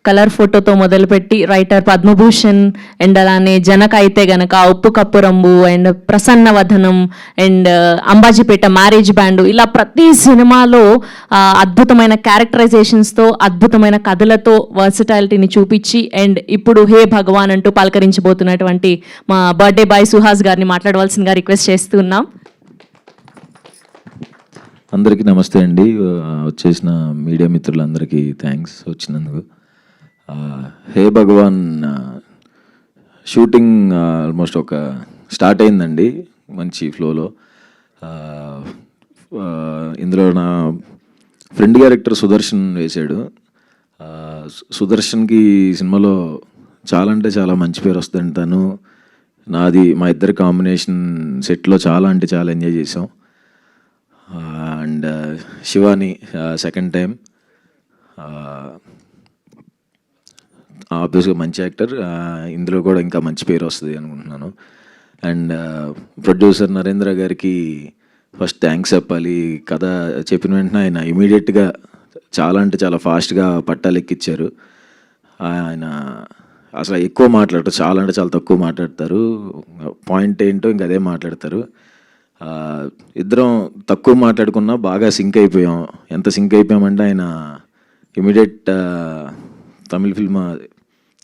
Colour ఫోటోతో మొదలుపెట్టి writer Padma Bhushan and అలానే జనక అయితే గనక ఉప్పు cup రంబు and Prasanna Vadanam and Ambajipeta marriage band, ఇలా ప్రతి సినిమాలో అద్భుతమైన క్యారెక్టరైజేషన్స్తో అద్భుతమైన కథలతో వర్సిటాలిటీని చూపించి అండ్ ఇప్పుడు హే భగవాన్ అంటూ పలకరించబోతున్నటువంటి మా బర్త్డే బాయ్ సుహాస్ గారిని మాట్లాడవలసిందిగా రిక్వెస్ట్ చేస్తున్నాం. అందరికీ నమస్తే అండి. వచ్చేసిన మీడియా మిత్రులందరికీ థ్యాంక్స్ వచ్చినందుకు. హే భగవాన్ షూటింగ్ ఆల్మోస్ట్ ఒక స్టార్ట్ అయిందండి మంచి ఫ్లోలో. ఇందులో నా ఫ్రెండ్ క్యారెక్టర్ సుదర్శన్ వేశాడు. సుదర్శన్కి సినిమాలో చాలా అంటే చాలా మంచి పేరు వస్తుంది. తను నాది మా ఇద్దరి కాంబినేషన్ సెట్లో చాలా అంటే చాలా ఎంజాయ్ చేసాం. అండ్ శివాని సెకండ్ టైం, ఆబ్వియస్గా మంచి యాక్టర్, ఇందులో కూడా ఇంకా మంచి పేరు వస్తుంది అనుకుంటున్నాను. అండ్ ప్రొడ్యూసర్ నరేంద్ర గారికి ఫస్ట్ థ్యాంక్స్ చెప్పాలి. కథ చెప్పిన వెంటనే ఆయన ఇమీడియట్గా చాలా అంటే చాలా ఫాస్ట్గా పట్టాలు ఎక్కిచ్చారు. ఆయన అసలు ఎక్కువ మాట్లాడతారు, చాలా అంటే చాలా తక్కువ మాట్లాడతారు. పాయింట్ ఏంటో ఇంక అదే మాట్లాడతారు. ఇద్దరం తక్కువ మాట్లాడుకున్నా బాగా సింక్ అయిపోయాం. ఎంత సింక్ అయిపోయామంటే ఆయన ఇమీడియట్ తమిళ ఫిల్మ్,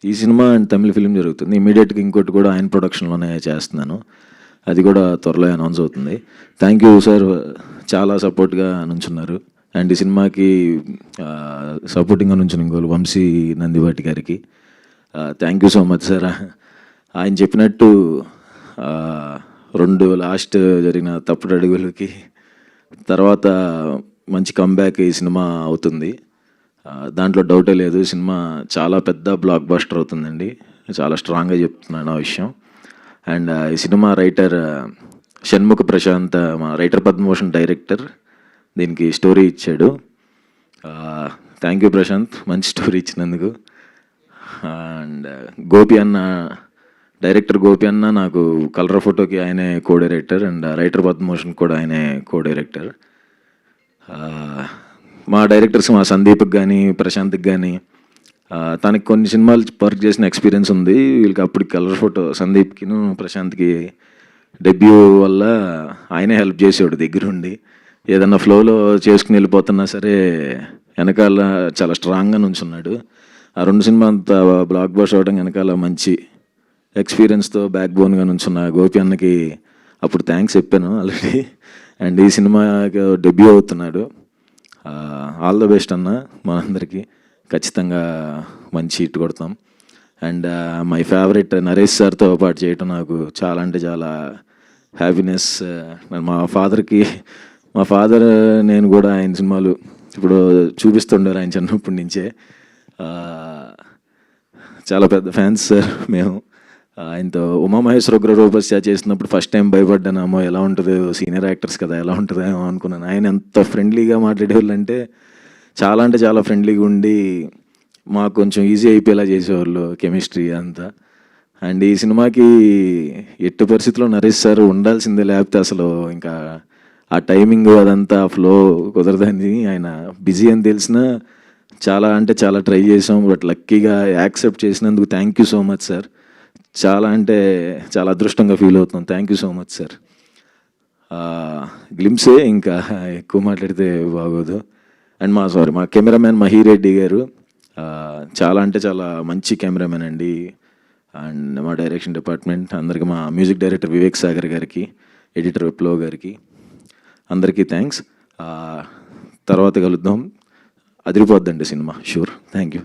ఈ సినిమా అండ్ తమిళ ఫిల్మ్ జరుగుతుంది, ఇమీడియట్గా ఇంకోటి కూడా ఆయన ప్రొడక్షన్లోనే చేస్తున్నాను, అది కూడా త్వరలో అనౌన్స్ అవుతుంది. థ్యాంక్ యూ సార్, చాలా సపోర్ట్గా నుంచున్నారు. అండ్ ఈ సినిమాకి సపోర్టింగ్గా నుంచున్న ఇంకోళ్ళు వంశీ నందివాటి గారికి thank you so much sir. ఆయన చెప్పినట్టు 2 లాస్ట్ జరిగిన తప్పుడు అడుగులకి తర్వాత మంచి కంబ్యాక్ ఈ సినిమా అవుతుంది, దాంట్లో డౌటే లేదు. సినిమా చాలా పెద్ద బ్లాక్ బస్టర్ అవుతుందండి, చాలా స్ట్రాంగ్గా చెప్తున్నాను ఆ విషయం. అండ్ ఈ సినిమా రైటర్ షణ్ముఖ ప్రశాంత్, మా రైటర్ పద్మభూషణ్ డైరెక్టర్, దీనికి స్టోరీ ఇచ్చాడు. థ్యాంక్ యూ ప్రశాంత్, మంచి స్టోరీ ఇచ్చినందుకు. అండ్ గోపి అన్న, డైరెక్టర్ గోపి అన్న నాకు కలర్ ఫోటోకి ఆయనే co director and writer Padma Bhushan కూడా ఆయనే కో డైరెక్టర్. మా డైరెక్టర్స్ మా సందీప్కి కానీ ప్రశాంత్కి కానీ తనకి కొన్ని సినిమాలు వర్క్ చేసిన ఎక్స్పీరియన్స్ ఉంది. వీళ్ళకి అప్పుడు కలర్ ఫోటో సందీప్కిను ప్రశాంత్కి డెబ్యూ వల్ల ఆయనే హెల్ప్ చేసేవాడు దగ్గరుండి. ఏదన్నా ఫ్లోలో చేసుకుని వెళ్ళిపోతున్నా సరే వెనకాల చాలా స్ట్రాంగ్గా నుంచున్నాడు. ఆ 2 సినిమా అంత బ్లాక్ బస్టర్ అవడం వెనకాల మంచి ఎక్స్పీరియన్స్తో బ్యాక్ బోన్గా నుంచున్న గోపి అన్నకి అప్పుడు థ్యాంక్స్ చెప్పాను ఆల్రెడీ. అండ్ ఈ సినిమాకి డెబ్యూ అవుతున్నాడు. ఆల్ ద బెస్ట్ అన్న, మనందరికీ ఖచ్చితంగా మంచి హిట్ కొడతాం. అండ్ మై ఫేవరెట్ నరేష్ సార్తో పాటు చేయటం నాకు చాలా అంటే చాలా హ్యాపీనెస్. మా ఫాదర్ నేను కూడా ఆయన సినిమాలు ఇప్పుడు చూపిస్తుండారు ఆయన చిన్నప్పటి నుంచే. చాలా పెద్ద ఫ్యాన్స్ సార్ మేము. ఆయనతో ఉమామహేశ్వర ఉగ్రరూపస్య చేసినప్పుడు ఫస్ట్ టైం భయపడ్డానేమో, ఎలా ఉంటుందో సీనియర్ యాక్టర్స్ కదా ఎలా ఉంటుందేమో అనుకున్నాను. ఆయన ఎంత ఫ్రెండ్లీగా మాట్లాడేవాళ్ళు అంటే చాలా అంటే చాలా ఫ్రెండ్లీగా ఉండి మాకు కొంచెం ఈజీ అయిపోయేలా చేసేవాళ్ళు కెమిస్ట్రీ అంతా. అండ్ ఈ సినిమాకి ఎట్టి పరిస్థితుల్లో నరేష్ సార్ ఉండాల్సిందే, లేకపోతే అసలు ఇంకా ఆ టైమింగ్ అదంతా ఫ్లో కుదరదని. ఆయన బిజీ అని తెలిసినా చాలా అంటే చాలా ట్రై చేసాం, బట్ లక్కీగా యాక్సెప్ట్ చేసినందుకు thank you so much sir. చాలా అంటే చాలా అదృష్టంగా ఫీల్ అవుతున్నాం. Thank you so much sir. Glimpse, ఇంకా ఎక్కువ మాట్లాడితే బాగోదు. అండ్ మా కెమెరామ్యాన్ మహిరెడ్డి గారు చాలా అంటే చాలా మంచి కెమెరామ్యాన్ అండి. అండ్ మా డైరెక్షన్ డిపార్ట్మెంట్ అందరికీ, మా మ్యూజిక్ డైరెక్టర్ వివేక్ సాగర్ గారికి, ఎడిటర్ విప్లవ్ గారికి అందరికీ థ్యాంక్స్. తర్వాత కలుద్దాం, అదిరిపోద్దండి సినిమా, షూర్. Thank you.